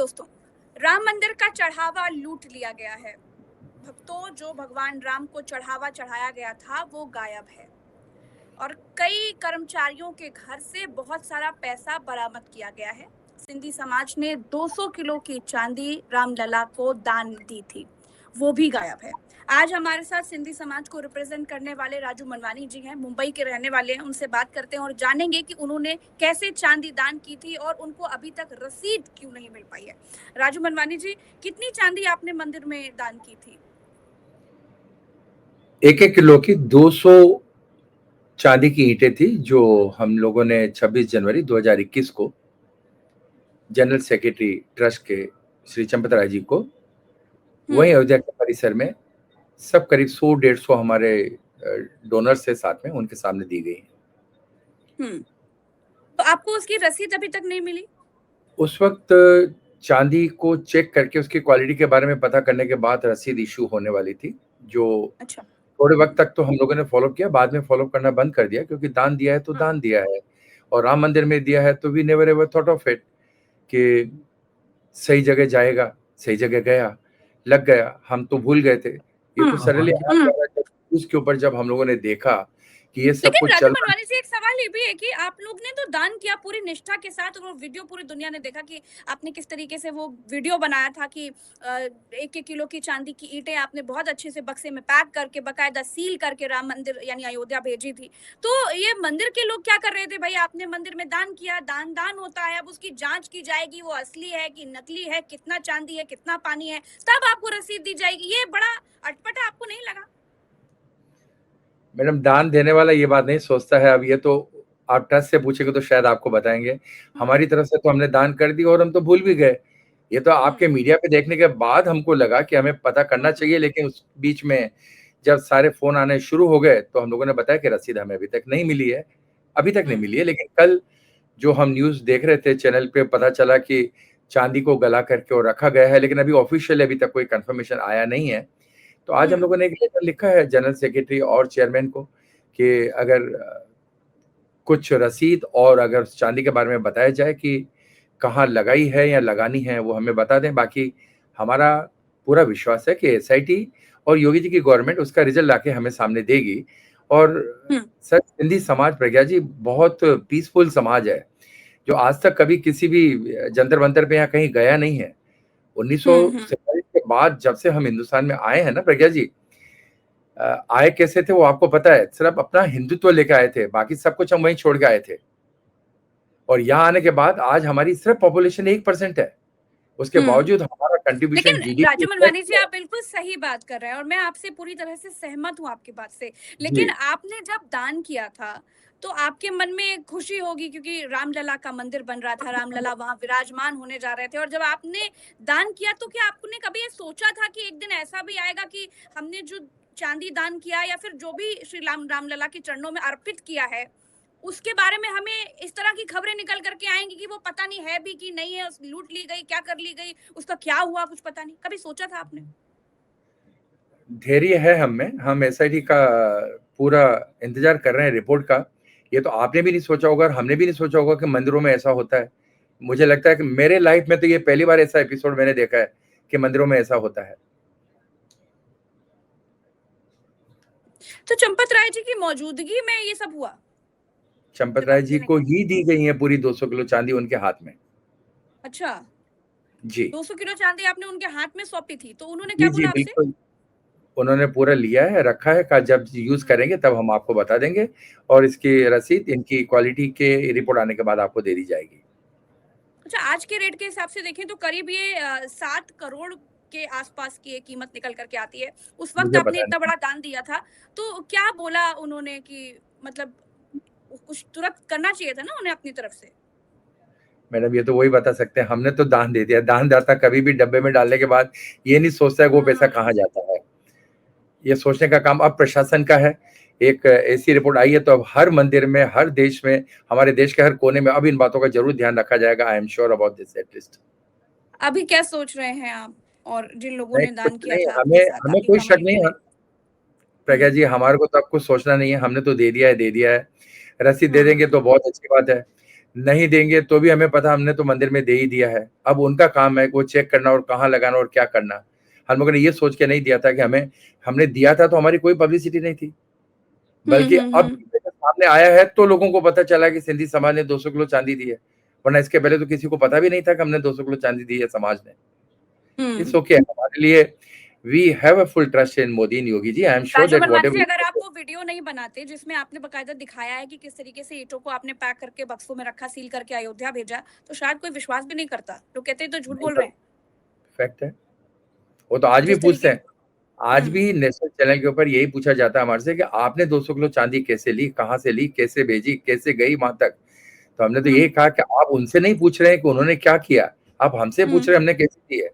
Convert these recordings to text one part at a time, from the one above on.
दोस्तों, राम मंदिर का चढ़ावा लूट लिया गया है। भक्तों, जो भगवान राम को चढ़ावा चढ़ाया गया था वो गायब है और कई कर्मचारियों के घर से बहुत सारा पैसा बरामद किया गया है। सिंधी समाज ने 200 किलो की चांदी रामलला को दान दी थी, वो भी गायब है। आज हमारे साथ सिंधी समाज को रिप्रेजेंट करने वाले राजू मनवानी जी हैं, मुंबई के रहने वाले हैं। उनसे बात करते हैं और जानेंगे कि उन्होंने कैसे चांदी दान की थी और उनको अभी तक रसीद क्यों नहीं मिल पाई है। राजू मनवानी जी, कितनी चांदी आपने मंदिर में दान की थी? 1-1 किलो की 200 चांदी की ईंटें थी, जो हम लोगों ने 26 जनवरी 2021 को जनरल सेक्रेटरी ट्रस्ट के श्री चंपत राय जी को वहीं अयोध्या के परिसर में सब करीब 100-150 हमारे डोनर्स से साथ में उनके सामने दी गई है। तो आपको उसकी रसीद अभी तक नहीं मिली? उस वक्त चांदी को चेक करके उसकी क्वालिटी के बारे में पता करने के बाद रसीद इशू होने वाली थी, जो अच्छा। थोड़े वक्त तक तो हम लोगों ने फॉलो किया, बाद में फॉलो करना बंद कर दिया, क्योंकि दान दिया है तो दान दिया है, और राम मंदिर में दिया है तो we never ever thought of it कि सही जगह जाएगा। सही जगह गया, लग गया, हम तो भूल गए थे। ये तो सडनली उसके ऊपर जब हम लोगों ने देखा कि ये सब लेकिन कुछ राजू चल मनवानी जी, एक सवाल ये भी है कि आप लोग ने तो दान किया पूरी निष्ठा के साथ, और वो वीडियो पूरी दुनिया ने देखा कि आपने किस तरीके से वो वीडियो बनाया था कि 1-1 किलो की चांदी की ईंटें आपने बहुत अच्छे से बक्से में पैक करके बकायदा सील करके राम मंदिर यानी अयोध्या भेजी थी। तो ये मंदिर के लोग क्या कर रहे थे? भाई, आपने मंदिर में दान किया, दान दान होता है, अब उसकी जांच की जाएगी, वो असली है कि नकली है, कितना चांदी है, कितना पानी है, तब आपको रसीद दी जाएगी। ये बड़ा अटपटा आपको नहीं लगा? मैडम, दान देने वाला ये बात नहीं सोचता है। अब ये तो आप ट्रस्ट से पूछेंगे तो शायद आपको बताएंगे। हमारी तरफ से तो हमने दान कर दी और हम तो भूल भी गए। ये तो आपके मीडिया पे देखने के बाद हमको लगा कि हमें पता करना चाहिए, लेकिन उस बीच में जब सारे फोन आने शुरू हो गए तो हम लोगों ने बताया कि रसीद हमें अभी तक नहीं मिली है, अभी तक नहीं मिली है। लेकिन कल जो हम न्यूज़ देख रहे थे चैनल पे, पता चला कि चांदी को गला करके और रखा गया है, लेकिन अभी ऑफिशियल अभी तक कोई कंफर्मेशन आया नहीं है। तो आज हम लोगों ने एक लेटर लिखा है जनरल सेक्रेटरी और चेयरमैन को कि अगर कुछ रसीद और अगर चांदी के बारे में बताया जाए कि कहाँ लगाई है या लगानी है, वो हमें बता दें। बाकी हमारा पूरा विश्वास है कि एसआईटी और योगी जी की गवर्नमेंट उसका रिजल्ट लाके हमें सामने देगी। और सर, सिंधी समाज, प्रज्ञा जी, बहुत पीसफुल समाज है, जो आज तक कभी किसी भी जंतर मंतर पे या कहीं गया नहीं है। 1947 के बाद जब से हम हिंदुस्तान में आए हैं ना प्रज्ञा जी, आए कैसे थे वो आपको पता है? सिर्फ अपना हिंदुत्व लेके आए थे, बाकी सब कुछ हम वहीं छोड़ के आए थे। और यहाँ आने के बाद आज हमारी सिर्फ पॉपुलेशन 1% है, उसके बावजूद हमारा कंट्रीब्यूशन लेकिन जीडीपी राजू मनवानी जी, आप बिल्कुल सही बात कर रहे हैं और मैं आपसे पूरी तरह से सहमत हूँ आपकी बात से। लेकिन आपने जब दान किया था तो आपके मन में एक खुशी होगी, क्योंकि रामलला का मंदिर बन रहा था, रामलला वहां विराजमान होने जा रहे थे, और जब आपने दान किया तो क्या आपने कभी ये सोचा था कि एक दिन ऐसा भी आएगा कि हमने जो चांदी दान किया या फिर जो भी श्री रामलला के चरणों में अर्पित किया है, उसके बारे में हमें इस तरह की खबरें निकल करके आएंगी कि वो पता नहीं है भी कि नहीं है, लूट ली गई, क्या कर ली गई, उसका क्या हुआ, कुछ पता नहीं? कभी सोचा था आपने? धैर्य है हम में, हम एसआईटी का पूरा इंतजार कर रहे हैं रिपोर्ट का। ये तो आपने भी नहीं सोचा होगा और हमने भी नहीं सोचा होगा कि मंदिरों में ऐसा होता है। मुझे लगता है कि मेरे लाइफ में तो ये पहली बार ऐसा एपिसोड मैंने देखा है कि मंदिरों में ऐसा होता है। तो चंपत राय जी की मौजूदगी में ये सब हुआ? चंपत राय जी को ही दी गई है पूरी 200 किलो चांदी उनके हाथ में। अच्छा, जी 200 किलो चांदी आपने उनके हाथ में सौंपी थी, तो उन्होंने जी क्या जी बोला आपसे? बिल्कुल, उन्होंने पूरा लिया है, रखा है, कहा जब यूज करेंगे तब हम आपको बता देंगे, और इसकी रसीद इनकी क्वालिटी के रिपोर्ट आने के बाद आपको दे दी जाएगी। अच्छा, आज के रेट के हिसाब से देखें तो करीब ये 7 करोड़ के आसपास की एक कीमत निकल करके आती है। उस वक्त मुझे आपने पता इतना नहीं बड़ा दान दिया था, तो क्या बोला उन्होंने कि मतलब कुछ तुरंत करना चाहिए था ना उन्हें अपनी तरफ से? मैडम, ये तो वही बता सकते हैं, हमने तो दान दे दिया। दानदाता कभी भी डब्बे में डालने के बाद ये नहीं सोचता है कि वो पैसा कहाँ जाता है। ये सोचने का काम अब प्रशासन का है। एक ऐसी रिपोर्ट आई है तो अब हर मंदिर में, हर देश में, हमारे देश के हर कोने में अब इन बातों का जरूर ध्यान रखा जाएगा। आई am sure about this at least. अभी क्या सोच रहे हैं आप और जिन लोगों नहीं, ने कुछ दान किया नहीं, था आपके हमें साथ हमें आपकी कोई शक कमाई नहीं को है लेकर? प्रज्ञा जी, हमारे को तो अब कुछ सोचना नहीं है, हमने तो दे दिया है, दे दिया है। रसीद दे देंगे तो बहुत अच्छी बात है। नहीं देंगे तो भी हमें पता हमने तो मंदिर में दे ही दिया है। अब उनका काम है वो चेक करना और कहाँ लगाना और क्या करना। हम लोगों ने ये सोच के नहीं दिया था कि हमने दिया था तो हमारी कोई पब्लिसिटी नहीं थी। बल्कि अब हम्म। सामने आया है तो लोगों को पता चला कि सिंधी समाज ने 200 किलो चांदी दी है। वरना इसके पहले तो किसी को पता भी नहीं था कि हमने 200 किलो चांदी दी है समाज ने। It's hmm. ओके हमारे लिए we have a full trust in Modi and Yogi ji. I am sure Raju that मनमानी व्हाटएवर जी, अगर आप वो वीडियो नहीं बनाते जिसमें आपने बकायदा दिखाया है कि किस तरीके से ईंटों को आपने पैक करके बक्सों में रखा, सील करके अयोध्या भेजा, तो शायद कोई विश्वास भी नहीं करता। लोग कहते हैं तो झूठ नहीं बोल पर रहे हैं। फैक्ट है। वो तो आज भी जिस पूछते तरीके हैं। आज हम्म। भी नेशनल चैनल के ऊपर यही पूछा जाता है हमारे से कि आपने 200 किलो चांदी कैसे ली, कहाँ से ली, कैसे भेजी, कैसे गई वहां तक। तो हमने तो हम्म। यही कहा कि आप उनसे नहीं पूछ रहे हैं कि उन्होंने क्या किया, आप हमसे पूछ हम्म। रहे हैं हमने कैसे की है।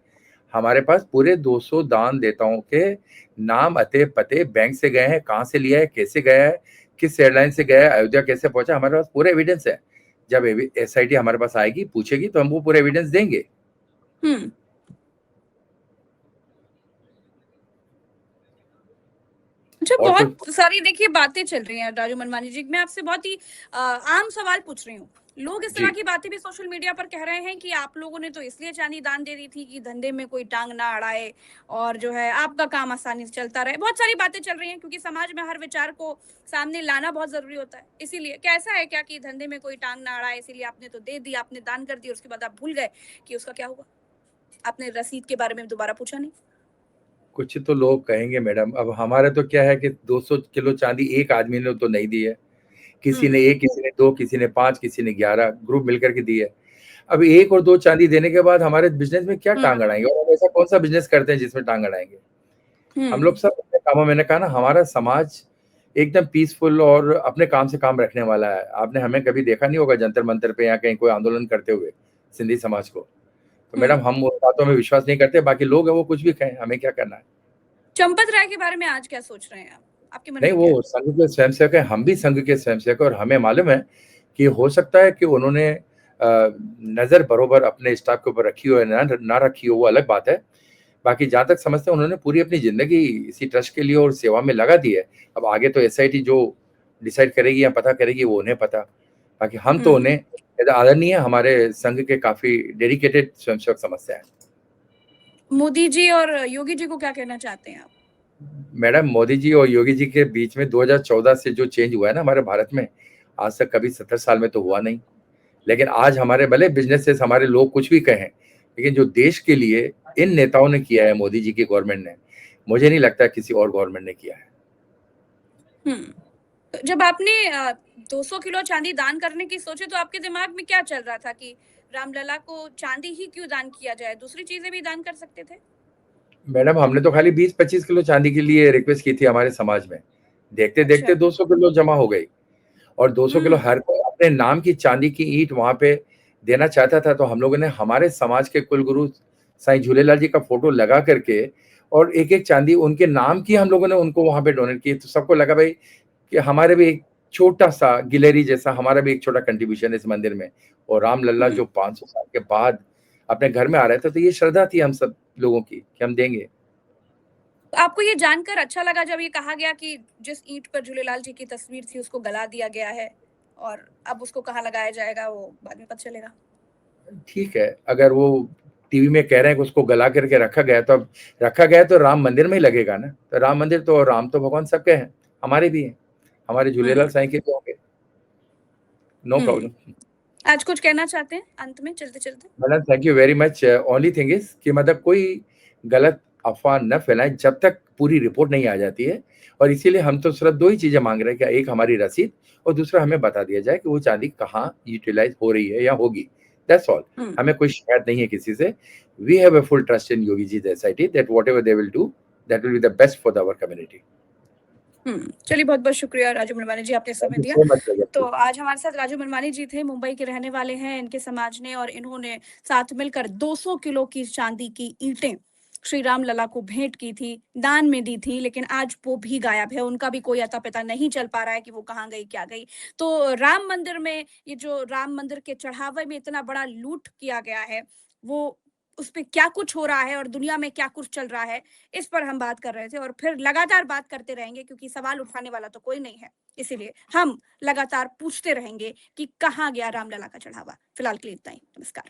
हमारे पास पूरे 200 दान देताओं के नाम, अते पते, बैंक से गए हैं, कहाँ से लिया है, कैसे गया है, किस एयरलाइन से गया है, अयोध्या कैसे पहुंचा, हमारे पास पूरे एविडेंस है। जब एसआईटी हमारे पास आएगी, पूछेगी तो हम वो पूरे एविडेंस देंगे। हम्म। अच्छा, और कुछ बहुत सारी देखिए बातें चल रही हैं राजू मनमानी जी। मैं आपसे बहुत ही आम सवाल पूछ रही हूँ। लोग इस तरह जी की बातें भी सोशल मीडिया पर कह रहे हैं कि आप लोगों ने तो इसलिए चांदी दान दे दी थी कि धंधे में कोई टांग ना अड़ाए और जो है आपका काम आसानी से चलता रहे। बहुत सारी बातें चल रही हैं क्योंकि समाज में हर विचार को सामने लाना बहुत जरूरी होता है। इसीलिए कैसा है क्या कि धंधे में कोई टांग ना अड़ाए, इसीलिए आपने तो दे दी, आपने दान कर दिया, उसके बाद आप भूल गए कि उसका क्या हुआ। आपने रसीद के बारे में दोबारा पूछा नहीं। कुछ तो लोग कहेंगे मैडम, अब हमारा तो क्या है कि 200 किलो चांदी एक आदमी ने तो नहीं दी है। किसी हम्म। ने एक, किसी ने दो, किसी ने पांच, किसी ने 11 ग्रुप मिलकर के दी है। अब एक और दो चांदी देने के बाद हमारे बिजनेस में क्या टांग हम्म। अड़ाएंगे, और हम ऐसा कौन सा बिजनेस करते हैं जिसमें टांग अड़ाएंगे। हम हम्म। लोग सब अपने कामों, मैंने कहा ना हमारा समाज एकदम पीसफुल और अपने काम से काम रखने वाला है। आपने हमें कभी देखा नहीं होगा जंतर मंतर पे या कहीं कोई आंदोलन करते हुए सिंधी समाज को। तो मैडम हम्म। हम उन बातों में विश्वास नहीं करते, बाकी लोग है वो कुछ भी कहें, हमें क्या करना है। चंपत राय के बारे में आज क्या सोच रहे हैं आप? आपके मन नहीं, में क्या है? वो संघ के स्वयंसेवक है, हम भी संघ के स्वयंसेवक हैं और हमें मालूम है कि हो सकता है कि उन्होंने नजर बरोबर अपने स्टाफ के ऊपर रखी हो या ना रखी हो, वो अलग बात है। बाकी जहां तक समझते हैं उन्होंने पूरी अपनी जिंदगी इसी ट्रस्ट के लिए और सेवा में लगा दी है। अब आगे तो एसआईटी जो डिसाइड करेगी या पता करेगी वो उन्हें पता। बाकी हम तो हम्म। उन्हें आदरणीय, हमारे संघ के काफी डेडिकेटेड स्वयंसेवक समझते हैं। मोदी जी और योगी जी को क्या कहना चाहते हैं आप? मैडम, मोदी जी और योगी जी के बीच में 2014 से जो चेंज हुआ है ना हमारे भारत में, आज तक कभी 70 साल में तो हुआ नहीं। लेकिन आज हमारे भले बिजनेसेस, हमारे लोग कुछ भी कहें, लेकिन जो देश के लिए इन नेताओं ने किया है, मोदी जी की गवर्नमेंट ने, मुझे नहीं लगता किसी और गवर्नमेंट ने किया है। हम्म। तो जब आपने 200 किलो चांदी दान करने की सोचे तो आपके दिमाग में क्या चल रहा था कि रामलला को चांदी ही क्यों दान किया जाए, दूसरी चीजें भी दान कर सकते थे? मैडम, हमने तो खाली 20-25 किलो चांदी के लिए रिक्वेस्ट की थी हमारे समाज में। देखते अच्छा। देखते 200 किलो जमा हो गई। और 200 किलो हम्म। हर कोई अपने नाम की चांदी की ईंट वहां पे देना चाहता था। तो हम लोगों ने हमारे समाज के कुलगुरु साईं झूलेलाल जी का फोटो लगा करके और एक एक चांदी उनके नाम की हम लोगों ने उनको वहां पे डोनेट की। तो सबको लगा भाई कि हमारे भी एक छोटा सा गिलेरी जैसा हमारा भी एक छोटा कंट्रीब्यूशन है इस मंदिर में। और राम लल्ला हम्म। जो 500 साल के बाद अपने घर में आ रहे थे, तो ये श्रद्धा थी हम सब लोगों की कि हम देंगे। तो आपको ये जानकर अच्छा लगा जब ये कहा गया कि जिस ईंट पर झूलेलाल जी की तस्वीर थी उसको गला दिया गया है और अब उसको कहाँ लगाया जाएगा वो बाद में पता चलेगा? ठीक है, अगर वो टीवी में कह रहे हैं कि उसको गला करके रखा गया, तो अब रखा गया तो राम मंदिर में ही लगेगा ना। तो राम मंदिर तो, राम तो भगवान सबके हैं, हमारे भी हैं, हमारे झूलेलाल हम्म। साईं के भी होंगे। नो हम्म। प्रॉब्लम। आज कुछ कहना चाहते हैं अंत में चलते चलते? Madam, thank you very much. Only thing is कि मतलब कोई गलत अफवाह न फैलाएं जब तक पूरी रिपोर्ट नहीं आ जाती है। और इसीलिए हम तो सिर्फ दो ही चीजें मांग रहे हैं कि एक हमारी रसीद, और दूसरा हमें बता दिया जाए कि वो चांदी कहाँ यूटिलाइज हो रही है या होगी। That's all. हम्म। हमें कोई शिकायत नहीं है किसी से। We have a full trust in Yogi ji SIT that whatever they will do, that will be the best for our community. चलिए, बहुत बहुत शुक्रिया राजू मनमानी जी, आपने थैंक समय यू दिया। सो मच तो भैया। आज हमारे साथ राजू मनमानी जी थे, मुंबई के रहने वाले हैं, इनके समाज ने और इन्होंने साथ मिलकर 200 किलो की चांदी की ईंटें श्री राम लला को भेंट की थी, दान में दी थी, लेकिन आज वो भी गायब है। उनका भी कोई अता पता नहीं चल पा रहा है कि वो कहाँ गई, क्या गई। तो राम मंदिर में ये जो राम मंदिर के चढ़ावे में इतना बड़ा लूट किया गया है, वो उस पे क्या कुछ हो रहा है और दुनिया में क्या कुछ चल रहा है, इस पर हम बात कर रहे थे और फिर लगातार बात करते रहेंगे क्योंकि सवाल उठाने वाला तो कोई नहीं है। इसीलिए हम लगातार पूछते रहेंगे कि कहाँ गया रामलला का चढ़ावा। फिलहाल के लिए इतना ही। नमस्कार।